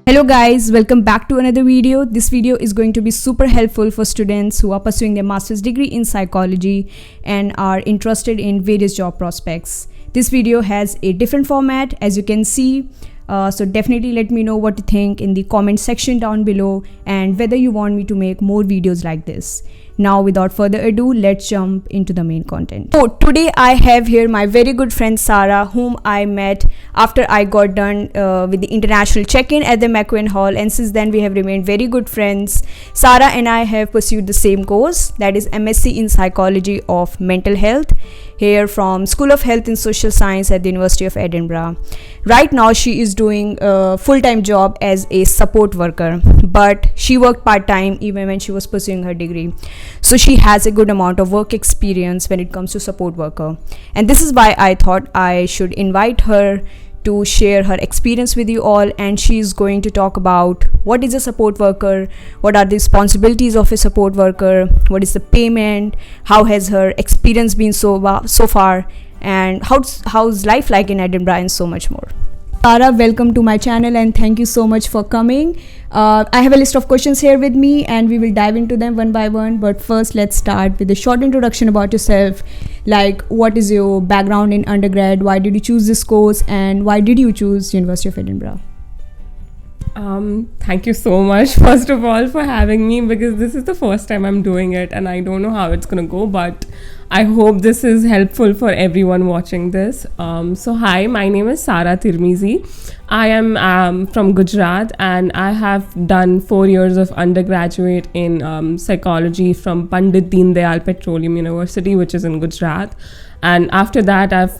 Hello guys, welcome back to another video. This video is going to be super helpful for students who are pursuing their master's degree in psychology and are interested in various job prospects. This video has a different format as you can see. So definitely let me know what you think in the comment section down below and whether you want me to make more videos like this. Now without further ado, let's jump into the main content. So today I have here my very good friend Sara, whom I met after I got done with the international check-in at the McQueen Hall, and since then we have remained very good friends. Sara and I have pursued the same course, that is MSc in Psychology of Mental Health, here from School of Health and Social Science at the University of Edinburgh. Right now she is doing a full-time job as a support worker, but she worked part-time even when she was pursuing her degree. So she has a good amount of work experience when it comes to support worker. And this is why I thought I should invite her to share her experience with you all, and she is going to talk about what is a support worker, what are the responsibilities of a support worker, what is the payment, how has her experience been so far, and how's life like in Edinburgh, and so much more. Sara, welcome to my channel and thank you so much for coming. I have a list of questions here with me and we will dive into them one by one. But first, let's start with a short introduction about yourself. Like, what is your background in undergrad? Why did you choose this course? And why did you choose University of Edinburgh? Thank you so much, first of all, for having me, because this is the first time I'm doing it and I don't know how it's gonna go, but I hope this is helpful for everyone watching this. So hi, my name is Sara Tirmizi. I am from Gujarat and I have done 4 years of undergraduate in psychology from Pandit Deen Dayal Petroleum University, which is in Gujarat. And after that, I've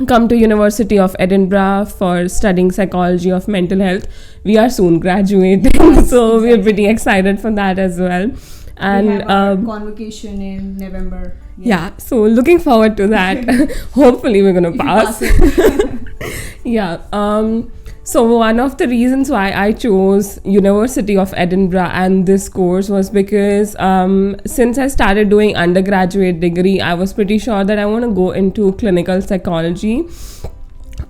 come to University of Edinburgh for studying psychology of mental health. We are soon graduating, so we're pretty excited for that as well. And we have our convocation in November. Yeah, so looking forward to that. Hopefully we're gonna pass. Yeah. So one of the reasons why I chose University of Edinburgh and this course was because since I started doing undergraduate degree, I was pretty sure that I want to go into clinical psychology.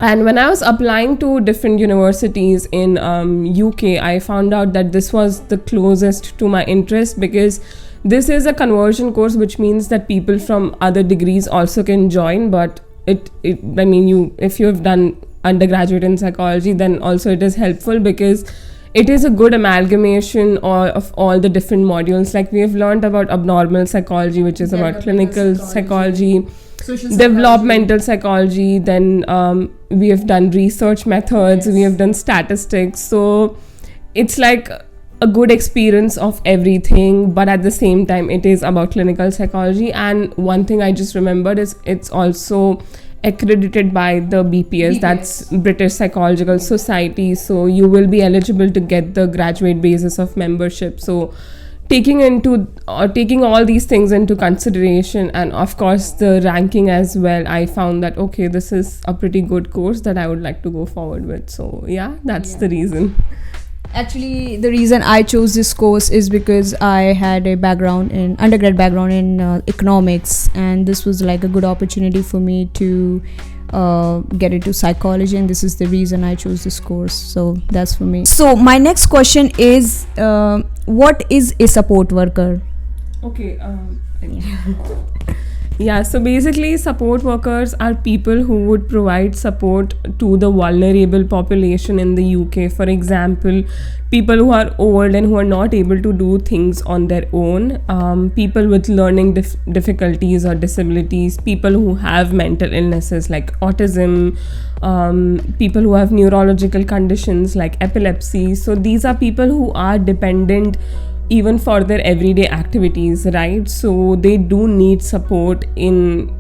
And when I was applying to different universities in UK, I found out that this was the closest to my interest, because this is a conversion course, which means that people from other degrees also can join. But if you have done undergraduate in psychology, then also it is helpful because it is a good amalgamation of all the different modules. Like, we have learned about abnormal psychology, which is about clinical psychology, developmental psychology, then we have done research methods, we have done statistics. So it's like a good experience of everything, but at the same time it is about clinical psychology. And one thing I just remembered is it's also accredited by the BPS, that's British Psychological Society, so you will be eligible to get the graduate basis of membership. So taking all these things into consideration, and of course the ranking as well, I found that okay, this is a pretty good course that I would like to go forward with. So yeah, that's the reason. Actually, the reason I chose this course is because I had a undergrad background in economics, and this was like a good opportunity for me to get into psychology, and this is the reason I chose this course. So that's for me. So my next question is, what is a support worker? Okay. Yeah, so basically support workers are people who would provide support to the vulnerable population in the UK. For example, people who are old and who are not able to do things on their own, people with learning difficulties or disabilities, people who have mental illnesses like autism, people who have neurological conditions like epilepsy. So these are people who are dependent even for their everyday activities, right? So they do need support in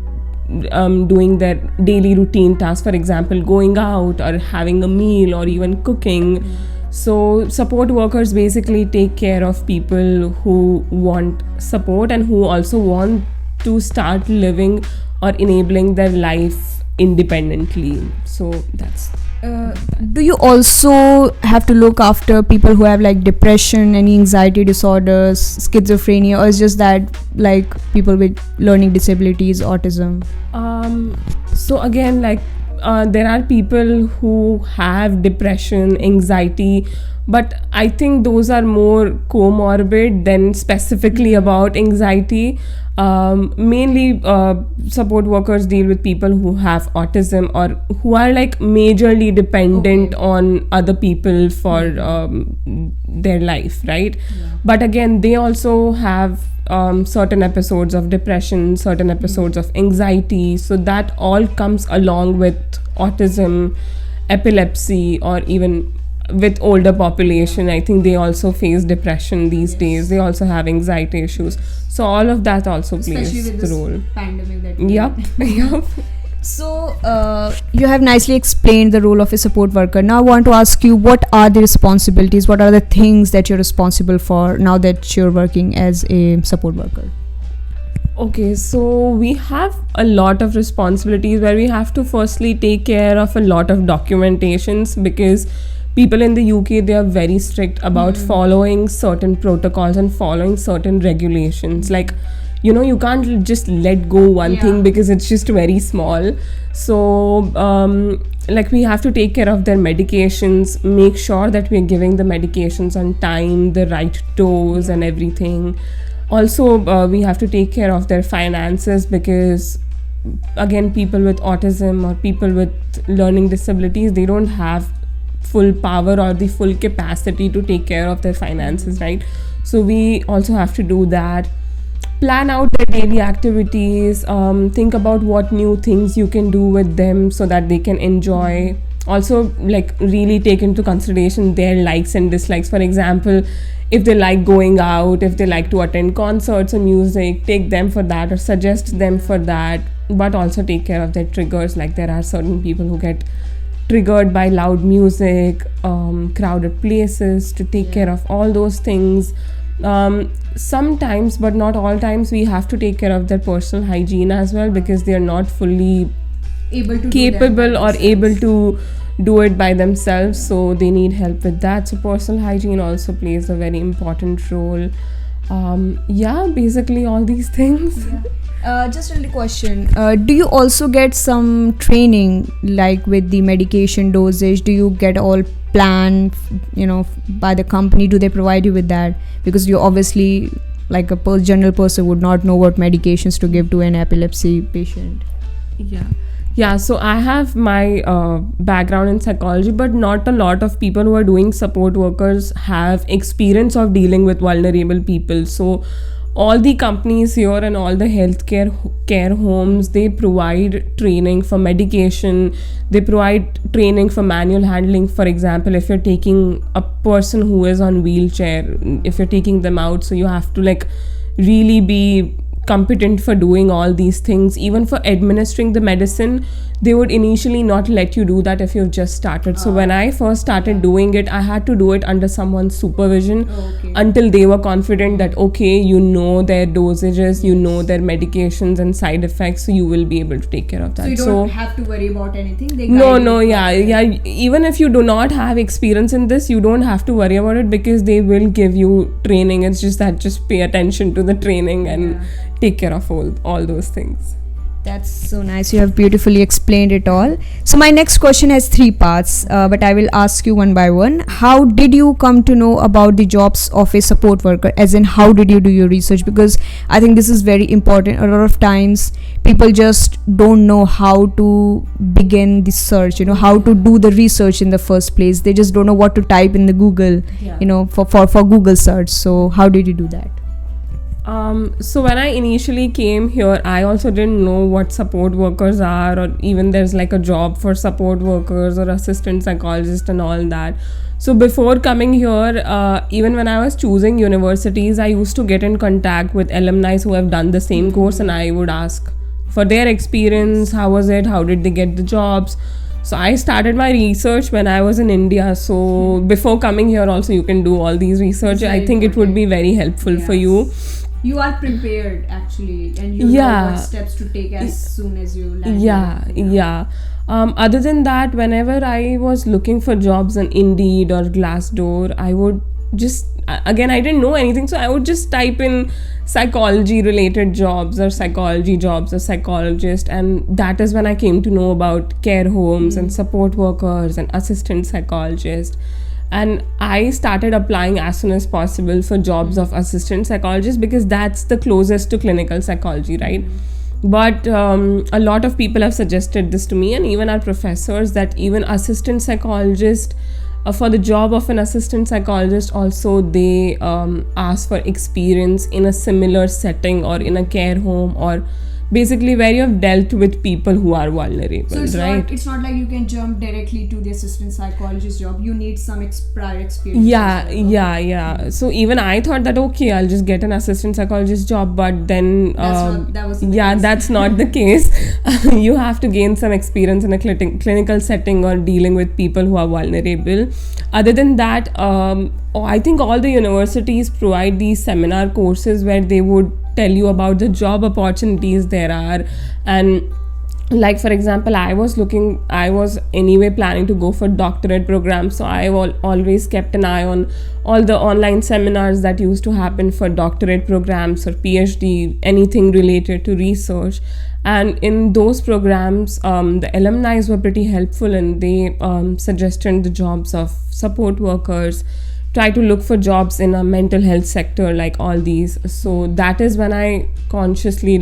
doing their daily routine tasks, for example, going out or having a meal or even cooking. So support workers basically take care of people who want support and who also want to start living or enabling their life independently. So that's do you also have to look after people who have like depression, any anxiety disorders, schizophrenia, or is just that like people with learning disabilities, autism? So again, like there are people who have depression, anxiety, but I think those are more comorbid than specifically about anxiety. Mainly support workers deal with people who have autism or who are like majorly dependent on other people for their life, right? But again, they also have certain episodes of depression, certain episodes of anxiety, so that all comes along with autism, epilepsy, or even with older population. I think they also face depression these days. They also have anxiety issues, so all of that also Especially plays with the this role. pandemic that we Yup. Yup. So, you have nicely explained the role of a support worker. Now, I want to ask you, what are the responsibilities? What are the things that you're responsible for now that you're working as a support worker? Okay, so we have a lot of responsibilities where we have to firstly take care of a lot of documentations, because people in the UK, they are very strict about following certain protocols and following certain regulations. Like, you know, you can't just let go one thing because it's just very small. So like, we have to take care of their medications, make sure that we're giving the medications on time, the right dose and everything. Also we have to take care of their finances, because again, people with autism or people with learning disabilities, they don't have full power or the full capacity to take care of their finances, right? So we also have to do that. Plan out their daily activities, think about what new things you can do with them so that they can enjoy. Also, like, really take into consideration their likes and dislikes. For example, if they like going out, if they like to attend concerts or music, take them for that or suggest them for that. But also take care of their triggers. Like, there are certain people who get triggered by loud music, crowded places, to take care of all those things. Sometimes, but not all times, we have to take care of their personal hygiene as well, because they are not fully capable or able to do it by themselves, so they need help with that. So personal hygiene also plays a very important role. Basically all these things. Just another question. Do you also get some training, like with the medication dosage? Do you get all planned, by the company? Do they provide you with that? Because you obviously, like a general person, would not know what medications to give to an epilepsy patient. Yeah, so I have my background in psychology, but not a lot of people who are doing support workers have experience of dealing with vulnerable people. So all the companies here and all the healthcare care homes, they provide training for medication, they provide training for manual handling. For example, if you're taking a person who is on wheelchair, if you're taking them out, so you have to like really be competent for doing all these things. Even for administering the medicine, they would initially not let you do that if you've just started. So when I first started doing it, I had to do it under someone's supervision until they were confident that you know their dosages, you know their medications and side effects, so you will be able to take care of that. So you don't have to worry about anything? Even if you do not have experience in this, you don't have to worry about it, because they will give you training. It's just that just pay attention to the training and take care of all those things. That's so nice. You have beautifully explained it all. So my next question has 3 parts, but I will ask you one by one. How did you come to know about the jobs of a support worker? As in, how did you do your research? Because I think this is very important. A lot of times people just don't know how to begin the search, how to do the research in the first place. They just don't know what to type in the Google, for Google search. So how did you do that? So when I initially came here, I also didn't know what support workers are, or even there's like a job for support workers or assistant psychologist and all that. So before coming here, even when I was choosing universities, I used to get in contact with alumni who have done the same course, and I would ask for their experience. How was it? How did they get the jobs? So I started my research when I was in India. So before coming here also, you can do all these research. I think it would be very helpful for you. You are prepared actually, and you know what steps to take as soon as you land. Other than that, whenever I was looking for jobs on Indeed or Glassdoor, I would just again, I didn't know anything, so I would just type in psychology related jobs or psychology jobs or psychologist, and that is when I came to know about care homes and support workers and assistant psychologists. And I started applying as soon as possible for jobs of assistant psychologist, because that's the closest to clinical psychology, right? But a lot of people have suggested this to me, and even our professors, that even assistant psychologist, for the job of an assistant psychologist also, they ask for experience in a similar setting or in a care home, or basically where you have dealt with people who are vulnerable, so it's right? it's not like you can jump directly to the assistant psychologist job. You need some prior experience. Yeah. So even I thought that, okay, I'll just get an assistant psychologist job, but then that's not the case. You have to gain some experience in a clinical setting or dealing with people who are vulnerable. Other than that, I think all the universities provide these seminar courses where they would tell you about the job opportunities there are. And like, for example, I was anyway planning to go for doctorate programs, so I always kept an eye on all the online seminars that used to happen for doctorate programs or PhD, anything related to research. And in those programs, the alumni were pretty helpful, and they suggested the jobs of support workers, try to look for jobs in a mental health sector, like all these. So that is when I consciously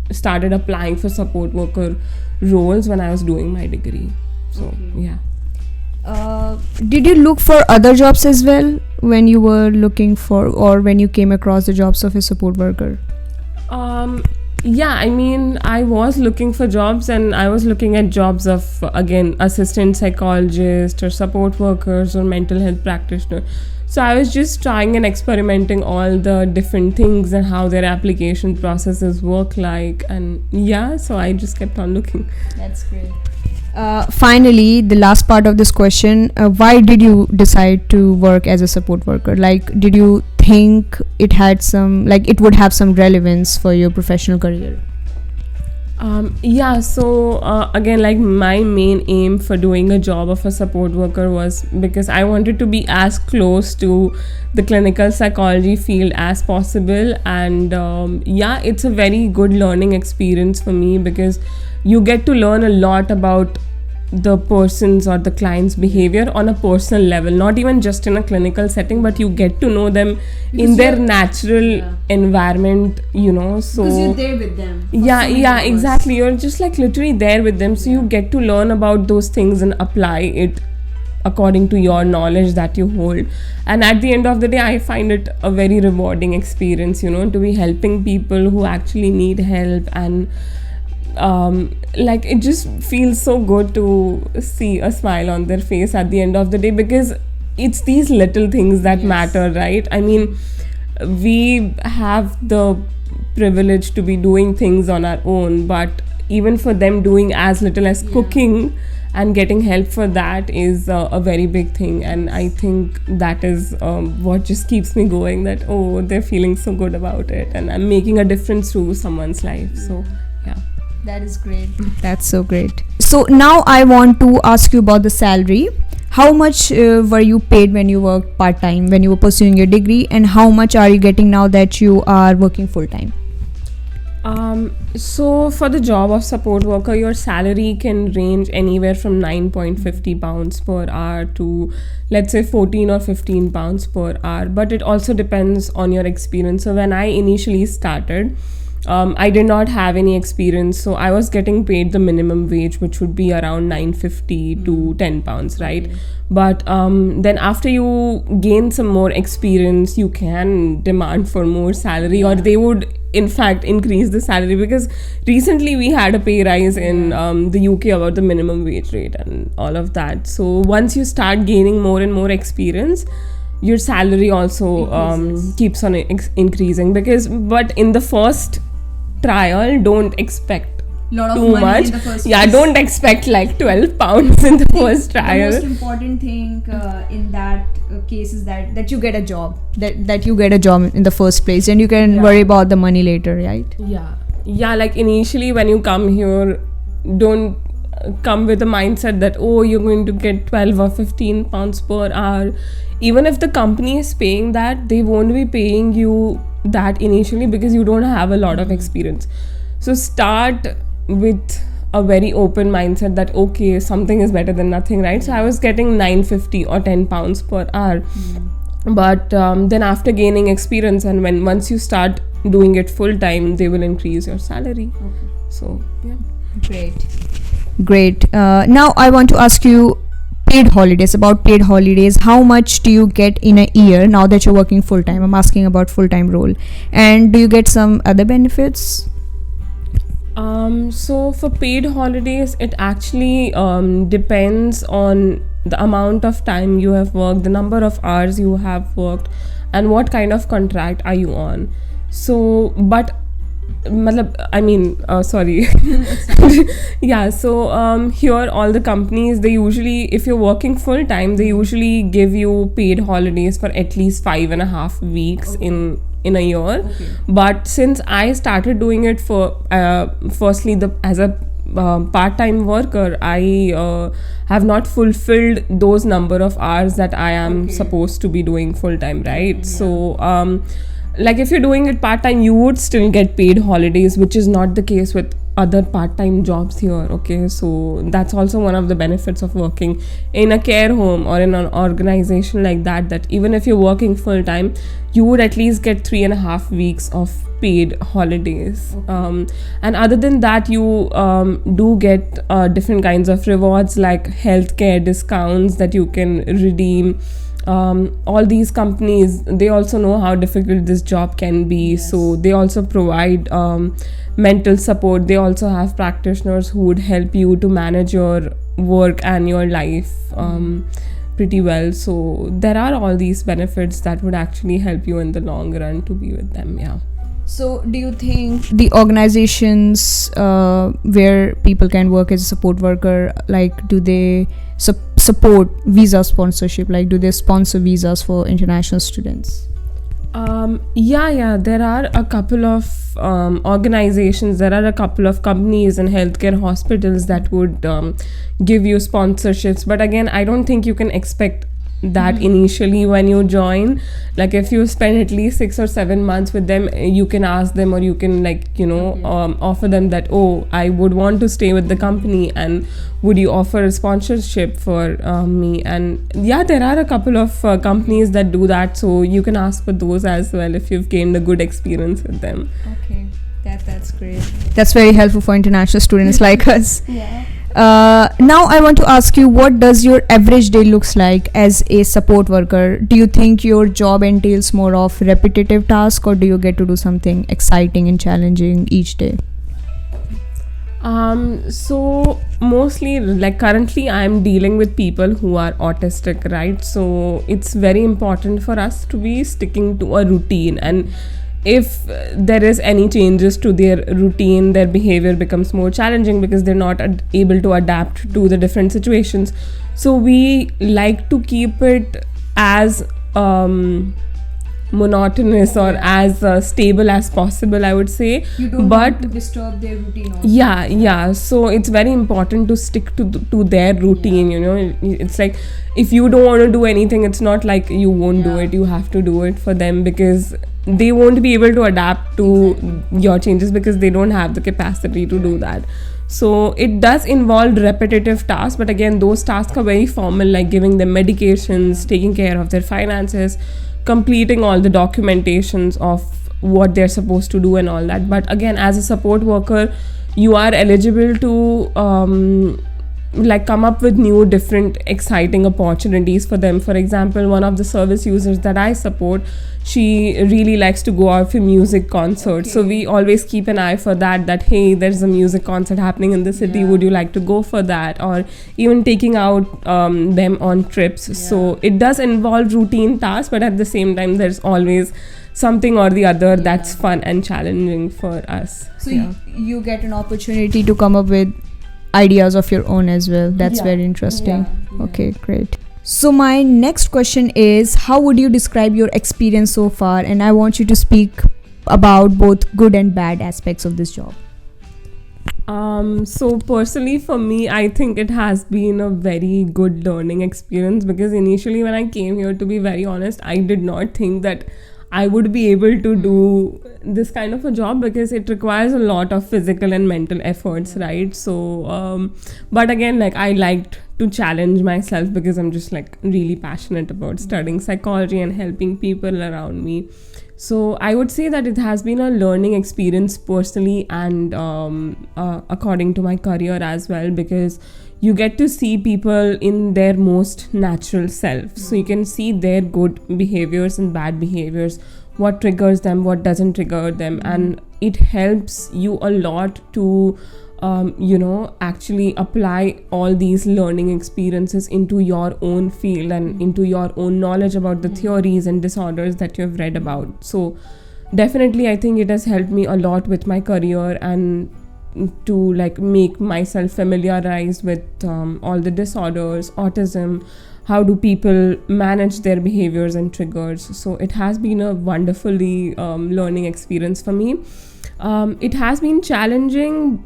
started applying for support worker roles when I was doing my degree. So did you look for other jobs as well when you were looking for, or when you came across the jobs of a support worker? Yeah, I mean, I was looking for jobs, and I was looking at jobs of, again, assistant psychologist or support workers or mental health practitioner. So I was just trying and experimenting all the different things and how their application processes work like. And so I just kept on looking. That's great. Finally, the last part of this question, why did you decide to work as a support worker? Like, did you think it had it would have some relevance for your professional career? So again, like, my main aim for doing a job of a support worker was because I wanted to be as close to the clinical psychology field as possible. And it's a very good learning experience for me, because you get to learn a lot about the person's or the client's behavior on a personal level, not even just in a clinical setting, but you get to know them in their natural environment, so because you're there with them. Exactly, you're just literally there with them, so you get to learn about those things and apply it according to your knowledge that you hold. And at the end of the day, I find it a very rewarding experience, to be helping people who actually need help. And it just feels so good to see a smile on their face at the end of the day, because it's these little things that matter, right? I mean, we have the privilege to be doing things on our own, but even for them, doing as little as cooking and getting help for that is a very big thing. And I think that is what just keeps me going, that they're feeling so good about it and I'm making a difference to someone's life. So that is great. That's so great. So now I want to ask you about the salary. How much were you paid when you worked part-time, when you were pursuing your degree, and how much are you getting now that you are working full-time? So for the job of support worker, your salary can range anywhere from £9.50 per hour to, let's say, £14 or £15 per hour. But it also depends on your experience. So when I initially started, I did not have any experience, so I was getting paid the minimum wage, which would be around £9.50 to £10, right? But then after you gain some more experience, you can demand for more salary, or they would in fact increase the salary, because recently we had a pay rise in the UK about the minimum wage rate and all of that. So once you start gaining more and more experience, your salary also keeps on increasing, but in the first trial, don't expect too much. Don't expect like £12 in the first trial. The most important thing in that case is that you get a job, that you get a job in the first place, and you can worry about the money later, right? Like initially when you come here, don't come with a mindset that you're going to get £12 or £15 per hour even if the company is paying that, they won't be paying you that initially because you don't have a lot of experience. So start with a very open mindset that okay, something is better than nothing, right? So I was getting 950 or 10 pounds per hour. But then after gaining experience, and once you start doing it full time, they will increase your salary. So yeah. Great. Now I want to ask you paid holidays. How much do you get in a year now that you're working full time? I'm asking about full time role. And do you get some other benefits? So for paid holidays, it actually depends on the amount of time you have worked, the number of hours you have worked, and what kind of contract are you on. So, but sorry. Yeah, so here all the companies, they usually, if you're working full time, they usually give you paid holidays for at least 5.5 weeks in a year. But since I started doing it for firstly as a part-time worker, I have not fulfilled those number of hours that I am supposed to be doing full-time, right? So like if you're doing it part-time, you would still get paid holidays, which is not the case with other part-time jobs here. Okay, so that's also one of the benefits of working in a care home or in an organization like that, that even if you're working full-time, you would at least get 3.5 weeks of paid holidays. And other than that, you do get different kinds of rewards like healthcare discounts that you can redeem. All these companies, they also know how difficult this job can be, so they also provide mental support. They also have practitioners who would help you to manage your work and your life pretty well. So there are all these benefits that would actually help you in the long run to be with them. Yeah. So do you think the organizations where people can work as a support worker, like do they support visa sponsorship? Like do they sponsor visas for international students? Yeah, there are a couple of organizations, there are a couple of companies and healthcare hospitals that would give you sponsorships. But again, I don't think you can expect that initially when you join. Like if you spend at least 6 or 7 months with them, you can ask them, or you can offer them that, oh, I would want to stay with the company, and would you offer a sponsorship for me? And yeah, there are a couple of companies that do that, so you can ask for those as well if you've gained a good experience with them. Okay, that's great. That's very helpful for international students like us. Yeah. Now I want to ask you, what does your average day looks like as a support worker? Do you think your job entails more of repetitive tasks, or do you get to do something exciting and challenging each day? So mostly, like currently I'm dealing with people who are autistic, right? So it's very important for us to be sticking to a routine, and if there is any changes to their routine, their behavior becomes more challenging because they're not able to adapt to the different situations. So we like to keep it as monotonous or as stable as possible, I would say. You don't want to disturb their routine also. Yeah, so it's very important to stick to their routine. It's like if you don't want to do anything, it's not like you won't do it. You have to do it for them, because they won't be able to adapt to your changes because they don't have the capacity to do that. So it does involve repetitive tasks, but again, those tasks are very formal, like giving them medications, taking care of their finances, completing all the documentations of what they're supposed to do and all that. But again, as a support worker, you are eligible to come up with new, different, exciting opportunities for them. For example, one of the service users that I support, she really likes to go out for music concerts. So we always keep an eye for that hey, there's a music concert happening in the city, would you like to go for that? Or even taking out them on trips. So it does involve routine tasks, but at the same time, there's always something or the other that's fun and challenging for us. So you get an opportunity to come up with ideas of your own as well. That's very interesting. Okay, great. So my next question is, how would you describe your experience so far? And I want you to speak about both good and bad aspects of this job. So personally for me, I think it has been a very good learning experience, because initially when I came here, to be very honest, I did not think that I would be able to do this kind of a job, because it requires a lot of physical and mental efforts, right? So, but again, like, I liked to challenge myself, because I'm just like really passionate about studying psychology and helping people around me. So I would say that it has been a learning experience personally, and according to my career as well, because you get to see people in their most natural self. So you can see their good behaviors and bad behaviors, what triggers them, what doesn't trigger them, and it helps you a lot to actually apply all these learning experiences into your own field and into your own knowledge about the theories and disorders that you have read about. So definitely I think it has helped me a lot with my career, and to like make myself familiarized with all the disorders, autism, how do people manage their behaviors and triggers. So it has been a wonderfully learning experience for me. It has been challenging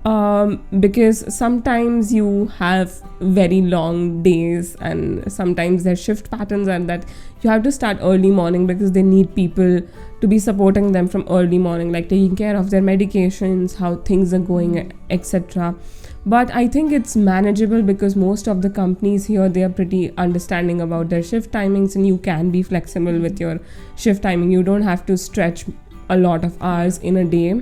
because sometimes you have very long days, and sometimes their shift patterns are that you have to start early morning, because they need people to be supporting them from early morning, like taking care of their medications, how things are going, etc. But I think it's manageable, because most of the companies here, they are pretty understanding about their shift timings, and you can be flexible with your shift timing. You don't have to stretch a lot of hours in a day.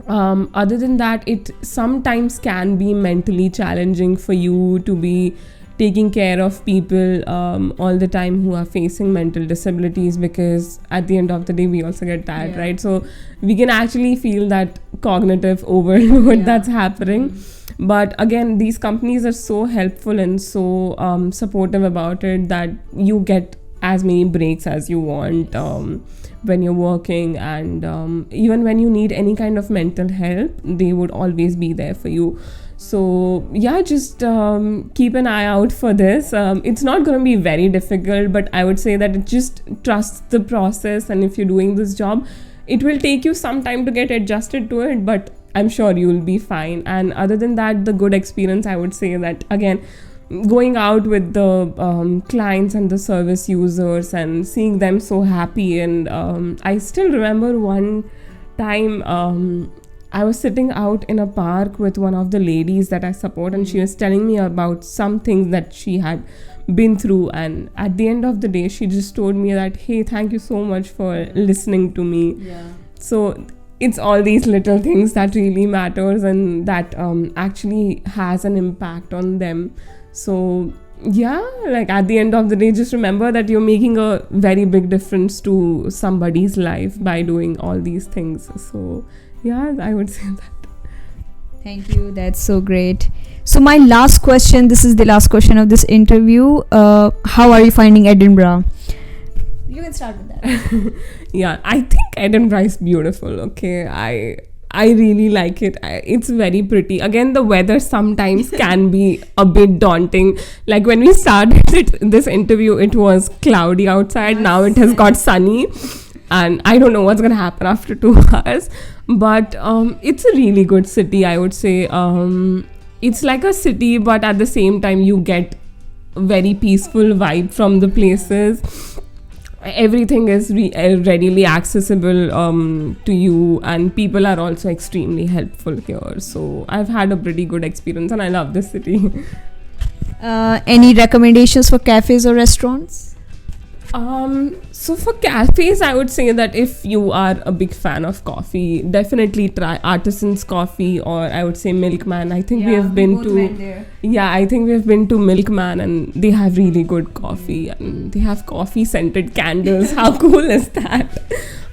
Other than that, it sometimes can be mentally challenging for you to be taking care of people all the time who are facing mental disabilities, because at the end of the day we also get tired, right? So we can actually feel that cognitive overload that's happening. But again, these companies are so helpful and so supportive about it, that you get as many breaks as you want when you're working, and even when you need any kind of mental help, they would always be there for you. So yeah, just keep an eye out for this. It's not going to be very difficult, but I would say that it just trust the process, and if you're doing this job, it will take you some time to get adjusted to it, but I'm sure you'll be fine. And other than that, the good experience, I would say that again, going out with the clients and the service users and seeing them so happy. And I still remember one time I was sitting out in a park with one of the ladies that I support, and she was telling me about some things that she had been through, and at the end of the day she just told me that, hey, thank you so much for listening to me. So it's all these little things that really matters, and that actually has an impact on them. So yeah, like at the end of the day, just remember that you're making a very big difference to somebody's life by doing all these things. So yeah, I would say that. Thank you. That's so great. So my last question, this is the last question of this interview. How are you finding Edinburgh? You can start with that. Yeah, I think Edinburgh is beautiful. Okay, I really like it. It's very pretty. Again, the weather sometimes can be a bit daunting. Like when we started this interview, it was cloudy outside. Now it has got sunny, and I don't know what's gonna happen after 2 hours. But it's a really good city, I would say. It's like a city, but at the same time you get a very peaceful vibe from the places. Everything is readily accessible to you, and people are also extremely helpful here. So I've had a pretty good experience, and I love this city. Any recommendations for cafes or restaurants? So for cafes, I would say that if you are a big fan of coffee, definitely try Artisan's Coffee, or I would say Milkman. I think we have been to I think we've been to Milkman, and they have really good coffee, and they have coffee scented candles. How cool is that?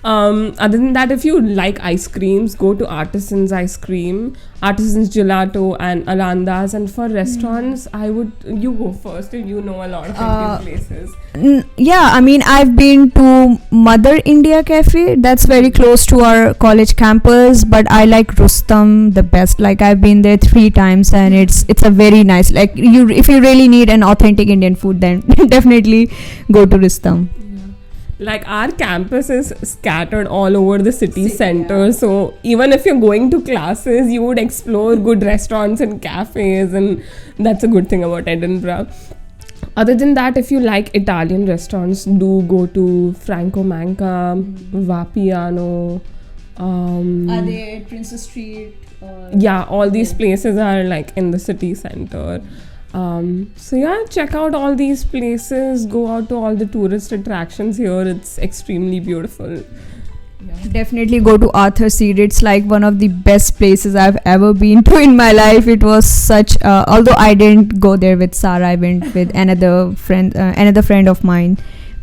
Other than that, if you like ice creams, go to Artisan's Ice Cream, Artisan's Gelato, and Alanda's. And for restaurants, you go first if you know a lot of Indian places. Yeah, I mean, I've been to Mother India Cafe. That's very close to our college campus, but I like Rustam the best. Like I've been there 3 times, and it's a very nice. Like if you really need an authentic Indian food, then definitely go to Rustam. Like our campus is scattered all over the city center, yeah. so even if you're going to classes, you would explore good restaurants and cafes, and that's a good thing about Edinburgh. Other than that, if you like Italian restaurants, do go to Franco Manca, Vapiano. Are they at Princess Street? Yeah, all these places are like in the city center. So yeah, check out all these places, go out to all the tourist attractions here. It's extremely beautiful. Definitely go to Arthur Seat. It's like one of the best places I've ever been to in my life. It was such although I didn't go there with Sara, I went with another friend of mine,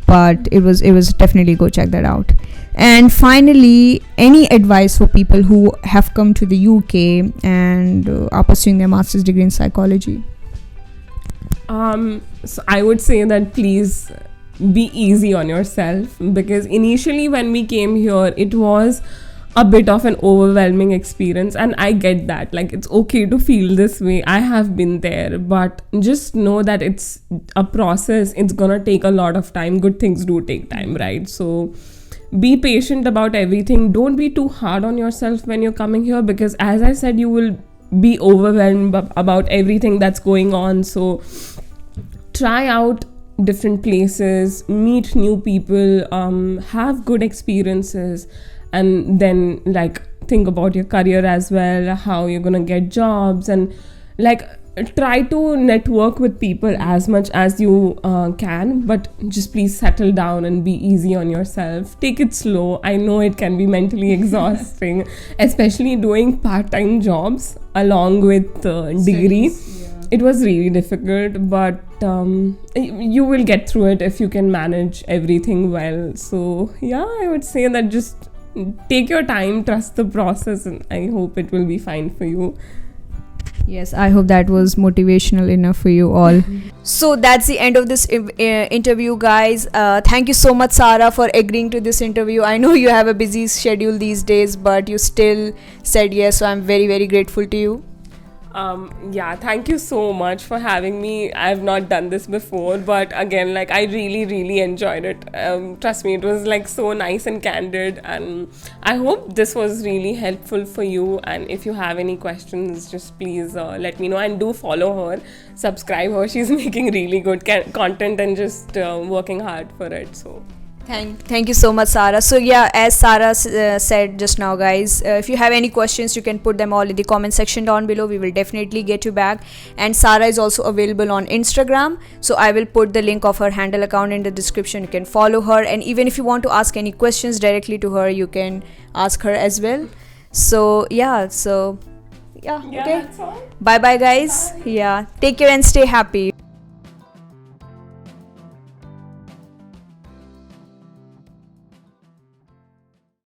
but it was definitely, go check that out. And finally, any advice for people who have come to the UK and are pursuing their master's degree in psychology? So I would say that please be easy on yourself, because initially when we came here, it was a bit of an overwhelming experience, and I get that. Like, it's okay to feel this way. I have been there, but just know that it's a process. It's gonna take a lot of time. Good things do take time, right? So be patient about everything. Don't be too hard on yourself when you're coming here, because as I said, you will be overwhelmed about everything that's going on. So try out different places, meet new people, have good experiences, and then like think about your career as well, how you're gonna get jobs, and like try to network with people as much as you can, but just please settle down and be easy on yourself. Take it slow. I know it can be mentally exhausting, especially doing part-time jobs along with degree. It was really difficult, but you will get through it if you can manage everything well. So yeah, I would say that just take your time, trust the process, and I hope it will be fine for you. Yes, I hope that was motivational enough for you all. So that's the end of this interview, guys. Thank you so much, Sara, for agreeing to this interview. I know you have a busy schedule these days, but you still said yes, so I'm very, very grateful to you. Yeah, thank you so much for having me. I've not done this before, but again, like, I really enjoyed it. Trust me, it was like so nice and candid, and I hope this was really helpful for you. And if you have any questions, just please let me know, and do follow her, subscribe her. She's making really good content and just working hard for it. So Thank you so much, Sara. So yeah, as Sara said just now, guys, if you have any questions, you can put them all in the comment section down below. We will definitely get you back. And Sara is also available on Instagram, so I will put the link of her handle account in the description. You can follow her, and even if you want to ask any questions directly to her, you can ask her as well. So yeah, okay, that's all. bye guys. Yeah, take care and stay happy.